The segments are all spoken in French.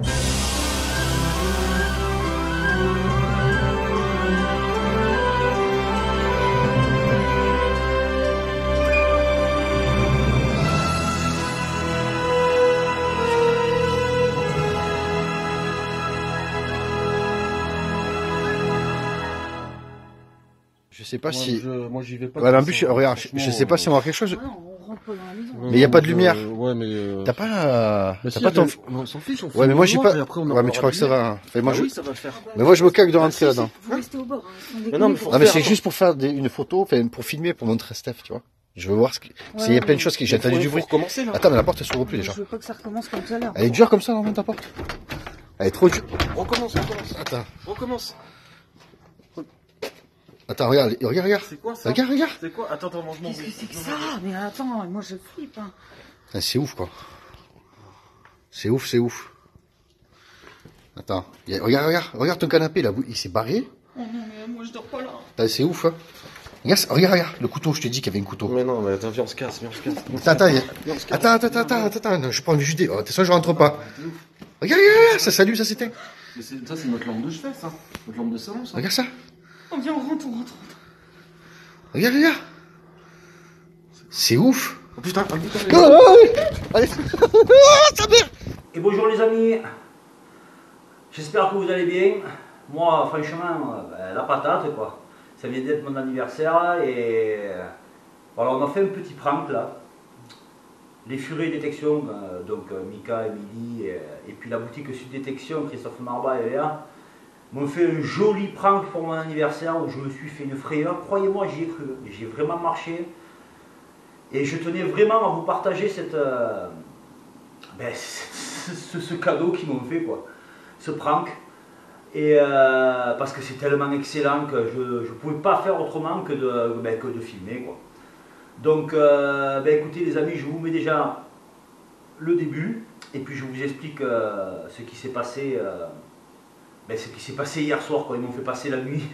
Je sais pas si. Moi j'y vais pas. Ouais, en plus, regarde, je sais pas si on voit quelque chose. Ah non, on rentre pas dans la maison. Mais il y a pas de lumière. Ouais, mais. T'as pas. Bah, T'as si, pas ton. on s'en fiche, on fait. Ouais, mais moi j'ai pas. Après, Ouais, mais tu crois que ça va. Hein. Enfin, moi, Oui, ça va le faire. Mais moi je me cague de rentrer là-dedans. Vous restez au bord. Mais non, mais faut Non, mais c'est faire. juste pour faire une photo, enfin, pour filmer, pour montrer à Steph, tu vois. Je veux voir ce que. Il y a plein de choses qui. J'ai entendu du bruit. Recommencer là. Attends, mais la porte elle s'ouvre plus déjà. Je veux pas que ça recommence comme tout à l'heure. Elle est dure comme ça, normalement, ta porte. Elle est trop dure. Recommence. Attends. Recommence. Attends, regarde. C'est quoi ça? Regarde. C'est quoi? Attends, mange mon. Qu'est-ce que c'est que ça? Mais attends, moi je flippe. Hein. Ah, c'est ouf, quoi. C'est ouf. Attends. Regarde ton canapé, là. Il s'est barré. Oh non, mais moi je dors pas là. Ah, c'est ouf, hein. Regarde. Le couteau, je te dis qu'il y avait un couteau. Mais non, mais attends, viens, on se casse. Attends. Non, je prends le jus. Oh, de toute façon, je rentre pas. Regarde, ça s'allume, ça s'éteint. Ça, c'est notre lampe de chevet, ça. Notre lampe de salon, ça. Regarde ça. Oh, viens, on rentre. Regarde. C'est ouf. Oh putain, Allez. Ta mère. Et bonjour les amis, j'espère que vous allez bien. Moi franchement, la patate quoi. Ça vient d'être mon anniversaire et voilà, on a fait un petit prank là. Les Furets Détection, donc Mika, Emily et puis la boutique Sud Détection, Christophe Marba et Léa, m'ont fait un joli prank pour mon anniversaire où je me suis fait une frayeur. Croyez-moi, j'y ai cru, j'ai vraiment marché. Et je tenais vraiment à vous partager ce cadeau qu'ils m'ont fait, quoi. Ce prank. Et parce que c'est tellement excellent que je ne pouvais pas faire autrement que de filmer, quoi. Donc, écoutez les amis, je vous mets déjà le début. Et puis je vous explique ce qui s'est passé. Ce qui s'est passé hier soir, quand ils m'ont fait passer la nuit.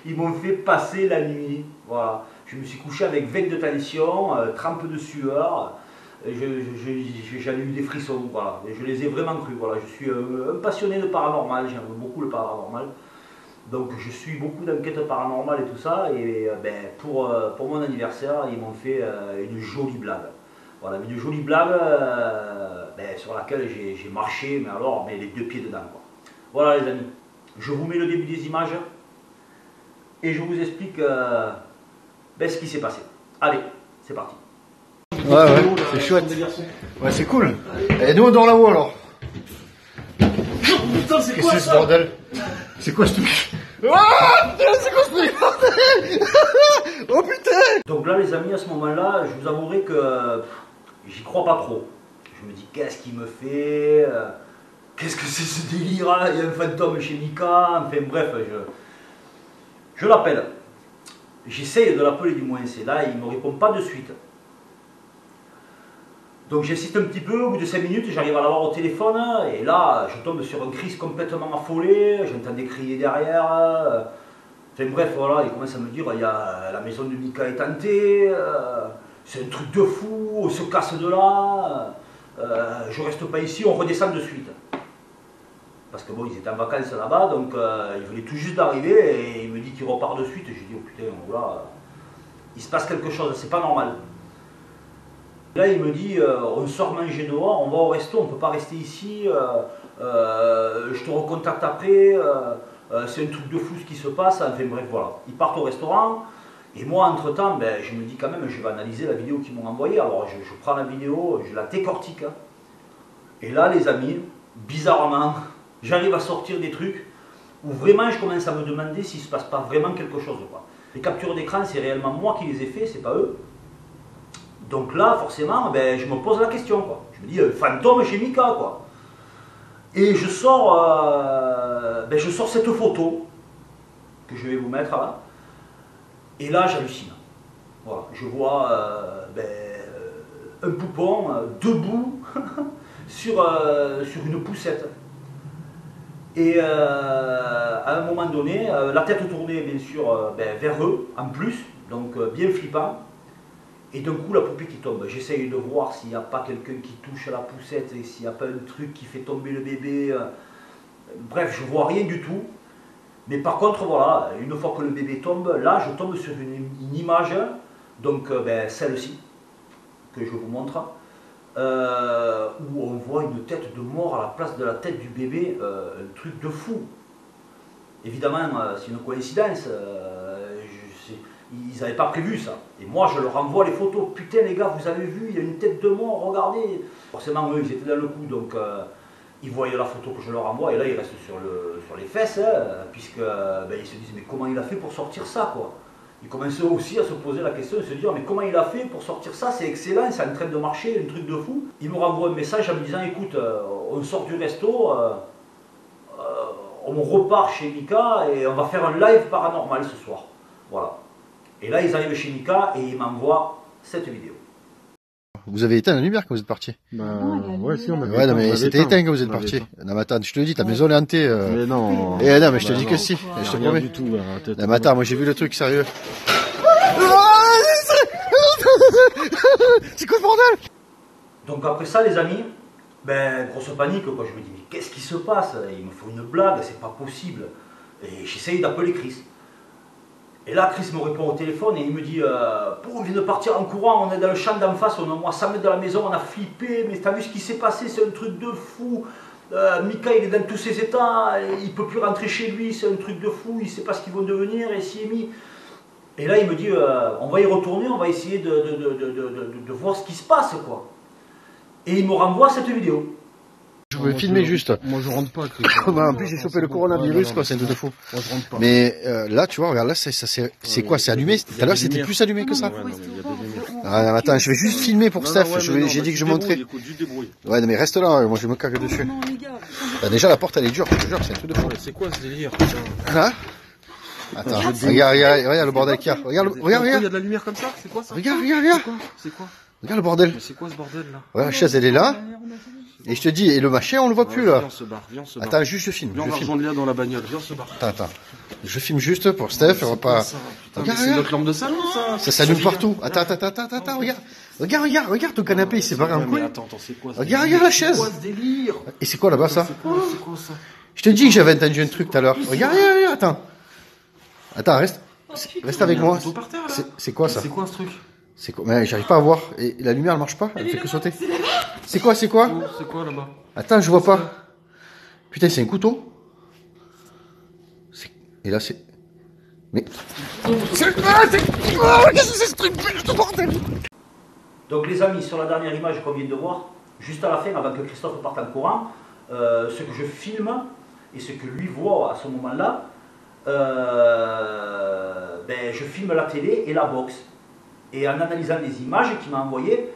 Ils m'ont fait passer la nuit. Voilà. Je me suis couché avec veine de tension, trempe de sueur. J'en ai eu des frissons. Voilà. Et je les ai vraiment crus. Voilà. Je suis un passionné de paranormal. J'aime beaucoup le paranormal. Donc je suis beaucoup d'enquêtes paranormales et tout ça. Et pour mon anniversaire, ils m'ont fait une jolie blague. Voilà, une jolie blague sur laquelle j'ai marché, mais les deux pieds dedans, quoi. Voilà les amis, je vous mets le début des images et je vous explique ce qui s'est passé. Allez, c'est parti. Ouais, c'est chouette. Ouais, c'est cool. Et nous on dort là-haut alors. Putain, c'est Qu'est-ce quoi que c'est ce ça? bordel? C'est quoi ce truc? Ah, c'est quoi ce truc, bordel? Oh putain! Donc là les amis, à ce moment-là, je vous avouerai que j'y crois pas trop. Je me dis qu'est-ce qu'il me fait? Qu'est-ce que c'est ce délire là? Il y a un fantôme chez Mika. Enfin bref, je l'appelle. J'essaye de l'appeler du moins. C'est là, il ne me répond pas de suite. Donc j'insiste un petit peu, au bout de 5 minutes, j'arrive à l'avoir au téléphone. Et là, je tombe sur un Chris complètement affolé. J'entendais crier derrière. Enfin bref, voilà, il commence à me dire, il y a la maison de Mika est hantée. C'est un truc de fou, on se casse de là. Je reste pas ici, on redescend de suite. Parce que bon, ils étaient en vacances là-bas, donc ils venaient tout juste d'arriver et il me dit qu'il repart de suite. Et j'ai dit, oh putain, voilà, il se passe quelque chose, c'est pas normal. Là, il me dit, on sort manger dehors, on va au resto, on peut pas rester ici, je te recontacte après, c'est un truc de fou ce qui se passe. Enfin bref, voilà. Ils partent au restaurant. Et moi, entre-temps, je me dis quand même, je vais analyser la vidéo qu'ils m'ont envoyée. Alors, je prends la vidéo, je la décortique. Hein. Et là, les amis, bizarrement, j'arrive à sortir des trucs où vraiment, je commence à me demander s'il ne se passe pas vraiment quelque chose, quoi. Les captures d'écran, c'est réellement moi qui les ai fait, c'est pas eux. Donc là, forcément, je me pose la question, quoi. Je me dis, fantôme chez Mika, quoi. Et je sors cette photo que je vais vous mettre là. Et là, j'hallucine. Voilà, je vois un poupon debout sur une poussette. Et à un moment donné, la tête tournée bien sûr vers eux, en plus, donc bien flippant. Et d'un coup, la poupée qui tombe. J'essaye de voir s'il n'y a pas quelqu'un qui touche à la poussette, et s'il n'y a pas un truc qui fait tomber le bébé. Bref, je vois rien du tout. Mais par contre, voilà, une fois que le bébé tombe, là, je tombe sur une image, donc celle-ci, que je vous montre, où on voit une tête de mort à la place de la tête du bébé, un truc de fou. Évidemment, c'est une coïncidence. Ils n'avaient pas prévu ça. Et moi, je leur envoie les photos. Putain, les gars, vous avez vu, il y a une tête de mort, regardez. Forcément, eux, ils étaient dans le coup, donc ils voyaient la photo que je leur envoie, et là, ils restent sur les fesses, puisque ils se disent, mais comment il a fait pour sortir ça, quoi. Ils commencent aussi à se poser la question, de se dire, mais comment il a fait pour sortir ça, c'est excellent, c'est en train de marcher, un truc de fou. Ils me renvoient un message en me disant, écoute, on sort du resto, on repart chez Mika, et on va faire un live paranormal ce soir. Voilà. Et là, ils arrivent chez Mika et ils m'envoient cette vidéo. Vous avez éteint la lumière quand vous êtes parti? Bah, ouais, si, on avait Ouais, non, mais on avait c'était éteint quand vous êtes parti. Non, mais attends, je te le dis, ta maison elle est hantée. Mais non. Eh non, mais je te Bah dis non. que si, je te Rien promets. du tout, arrête. Non, mais attends, moi j'ai vu le truc, sérieux. C'est quoi le bordel? Donc après ça, les amis, grosse panique, quoi. Je me dis, mais qu'est-ce qui se passe? Il me faut une blague, c'est pas possible. Et j'essaye d'appeler Chris. Et là, Chris me répond au téléphone et il me dit, on vient de partir en courant, on est dans le champ d'en face, on est au moins 100 mètres de la maison, on a flippé, mais t'as vu ce qui s'est passé, c'est un truc de fou. Mika, il est dans tous ses états, il peut plus rentrer chez lui, c'est un truc de fou, il sait pas ce qu'ils vont devenir, et s'y est mis. Et là, il me dit, on va y retourner, on va essayer de voir ce qui se passe, quoi. Et il me renvoie cette vidéo. Je veux filmer juste. Moi, je rentre pas, Chris. En plus, j'ai chopé le coronavirus, quoi, c'est un truc de fou. Moi, je rentre pas. Mais là, tu vois, regarde, là, c'est quoi? C'est allumé? Tout à l'heure, c'était plus allumé que ça. Ouais, non, mais il y a des lumières. Ah, non, attends, je vais juste filmer pour Non, Steph. non, ouais, mais J'ai dit que je montrais. Écoute, juste débrouille. Ouais, non, mais reste là, moi je me cague dessus. Non, les gars, Bah, déjà, la porte elle est dure, je te jure, c'est un truc de fou. Ouais, c'est quoi ce délire, putain? Hein? Attends, regarde le bordel qu'il y a. Regarde, Il y a regarde. de la lumière comme ça? C'est quoi ça? Regarde. C'est quoi? Regarde le bordel. Mais c'est quoi ce bordel là? Ouais, la chaise elle est là. Et je te dis, et le machin on le voit plus là. Viens, on se barre, viens, on se barre. Attends, juste je filme. Viens, on va rejoindre Léa dans la bagnole, viens, on se barre. Attends. Je filme juste pour Steph, on va pas. Ça, putain, Regarde, mais c'est notre lampe de salon ça! Ça s'allume partout. Attends, regarde. Regarde ton canapé, il s'est barré en Mais couille. attends, c'est quoi ce Regarde délire? la chaise. C'est quoi ce délire? Et c'est quoi là-bas ça? C'est quoi ça? Je te dis que j'avais entendu un truc tout à l'heure. Regarde, attends. Attends, reste avec moi. Tout par terre, là. C'est quoi ça? C'est quoi ce truc? C'est quoi? Mais j'arrive pas à voir. Et la lumière elle marche pas, elle fait que sauter. C'est quoi? C'est quoi là-bas? Attends, je vois pas. Putain, c'est un couteau. Et là, c'est. Mais. Qu'est-ce que c'est ce truc de bordel? Donc les amis, sur la dernière image qu'on vient de voir, juste à la fin, avant que Christophe parte en courant, ce que je filme et ce que lui voit à ce moment-là, je filme la télé et la box. Et en analysant les images qu'il m'a envoyées,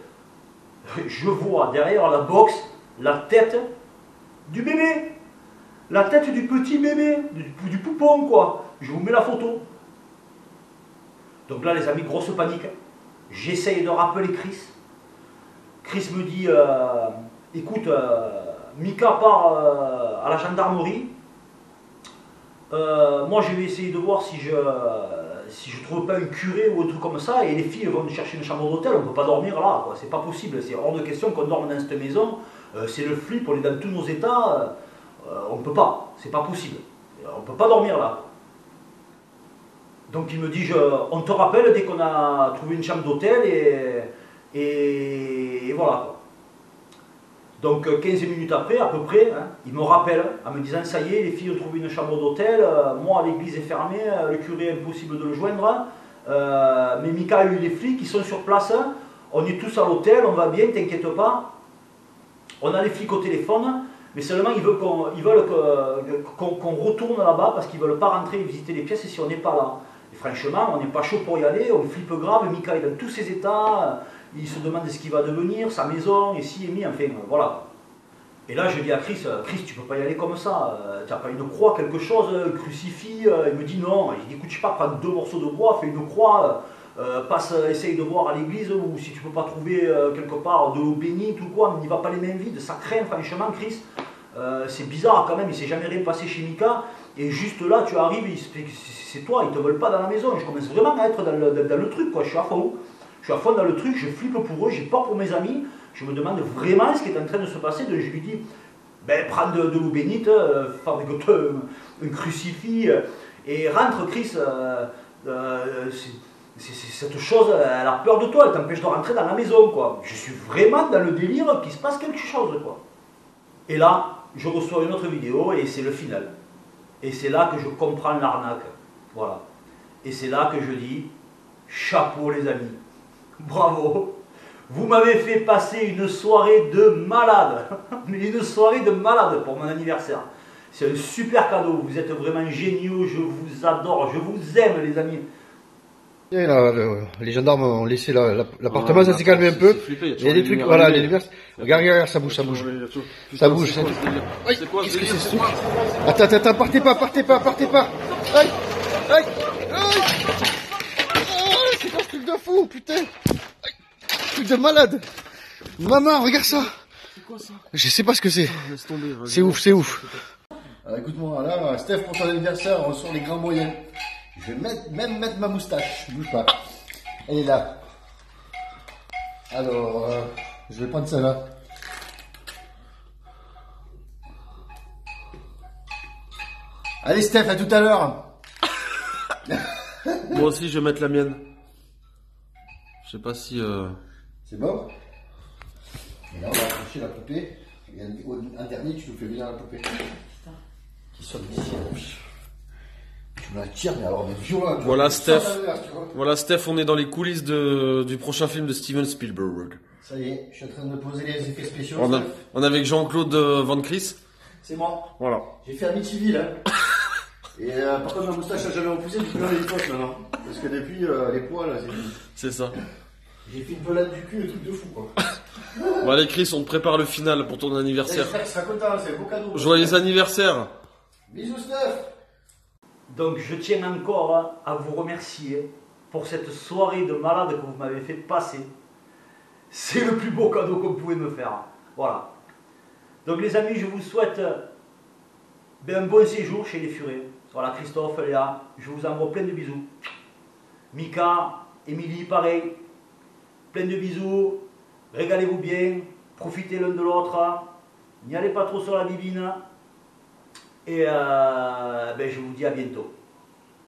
je vois derrière la box la tête du bébé. La tête du petit bébé, du poupon quoi. Je vous mets la photo. Donc là les amis, grosse panique. J'essaye de rappeler Chris. Chris me dit, écoute, Mika part à la gendarmerie. Moi je vais essayer de voir si je trouve pas un curé ou un truc comme ça, et les filles vont chercher une chambre d'hôtel, on ne peut pas dormir là, c'est pas possible, c'est hors de question qu'on dorme dans cette maison, c'est le flip, on est dans tous nos états, on ne peut pas, c'est pas possible, on ne peut pas dormir là. Donc il me dit, on te rappelle dès qu'on a trouvé une chambre d'hôtel, et voilà quoi. Donc 15 minutes après, à peu près, hein, il me rappelle en me disant, ça y est, les filles ont trouvé une chambre d'hôtel, moi l'église est fermée, le curé impossible de le joindre, mais Mika a eu les flics, ils sont sur place, on est tous à l'hôtel, on va bien, t'inquiète pas. On a les flics au téléphone, mais seulement ils veulent qu'on retourne là-bas parce qu'ils ne veulent pas rentrer et visiter les pièces si on n'est pas là. Et franchement, on n'est pas chaud pour y aller, on flippe grave, Mika est dans tous ses états, il se demande ce qu'il va devenir, sa maison, et si et mi, enfin voilà. Et là je dis à Chris, tu peux pas y aller comme ça, tu n'as pas une croix, quelque chose, un crucifix, il me dit non, il dit écoute, je sais pas, prends 2 morceaux de bois, fais une croix, essaye de voir à l'église, ou si tu peux pas trouver quelque part de l'eau bénite ou quoi, n'y va pas les mains vides, ça craint franchement Chris. C'est bizarre quand même, il s'est jamais rien passé chez Mika, et juste là tu arrives, c'est toi, ils te veulent pas dans la maison, je commence vraiment à être dans le truc quoi, je suis à fond. Je suis à fond dans le truc, je flippe pour eux, j'ai peur pour mes amis. Je me demande vraiment ce qui est en train de se passer. Donc je lui dis, ben, prends de l'eau bénite, fabrique-toi un crucifix et rentre, Chris. Cette chose, elle a peur de toi, elle t'empêche de rentrer dans la maison, quoi. Je suis vraiment dans le délire qu'il se passe quelque chose, quoi. Et là, je reçois une autre vidéo et c'est le final. Et c'est là que je comprends l'arnaque. Voilà. Et c'est là que je dis, chapeau les amis. Bravo. Vous m'avez fait passer une soirée de malade. Une soirée de malade pour mon anniversaire. C'est un super cadeau. Vous êtes vraiment géniaux. Je vous adore. Je vous aime, les amis. Et là, les gendarmes ont laissé l'appartement, ça s'est calmé un peu. Il y a des trucs, voilà, les lumières. Regarde, ça bouge, ça bouge. Ça bouge, c'est un truc. C'est quoi Qu'est-ce que c'est ce truc? Attends, partez pas. Aïe, aïe, aïe. Oh, c'est quoi ce truc de fou, putain? Aïe, truc de malade. Maman, regarde ça. C'est quoi ça? Je sais pas ce que c'est. Laisse tomber. C'est ouf. Alors, écoute-moi, là, Steph, pour ton anniversaire, on sort les grands moyens. Je vais même mettre ma moustache, bouge pas. Elle est là. Alors, je vais prendre celle-là. Allez Steph, à tout à l'heure. Moi aussi, je vais mettre la mienne. Je sais pas si... C'est bon. Et là, on va accrocher la poupée. Et un dernier, tu nous fais venir la poupée. Qui sonne ici. Tu me la tires, mais alors, mais violent. Voilà Steph. Voilà Steph, on est dans les coulisses du prochain film de Steven Spielberg. Ça y est, je suis en train de poser les effets spéciaux. On est avec Jean-Claude Van Chris. C'est moi. Voilà. J'ai fait Amityville, hein. Et par contre, ma moustache a jamais repoussé depuis les potes maintenant. Parce que depuis, les poils, C'est ça. j'ai fait une pelade du cul, un truc de fou, quoi. Bon allez Chris, on te prépare le final pour ton anniversaire. J'espère qu'il sera content, c'est un beau cadeau. Joyeux anniversaire. Bisous, Steph. Donc je tiens encore à vous remercier pour cette soirée de malade que vous m'avez fait passer. C'est le plus beau cadeau qu'on pouvait me faire. Voilà. Donc les amis, je vous souhaite un bon séjour chez les Furets. Voilà, Christophe, Léa, je vous envoie plein de bisous. Mika, Émilie, pareil. Plein de bisous. Régalez-vous bien. Profitez l'un de l'autre. N'y allez pas trop sur la bibine. Et je vous dis à bientôt.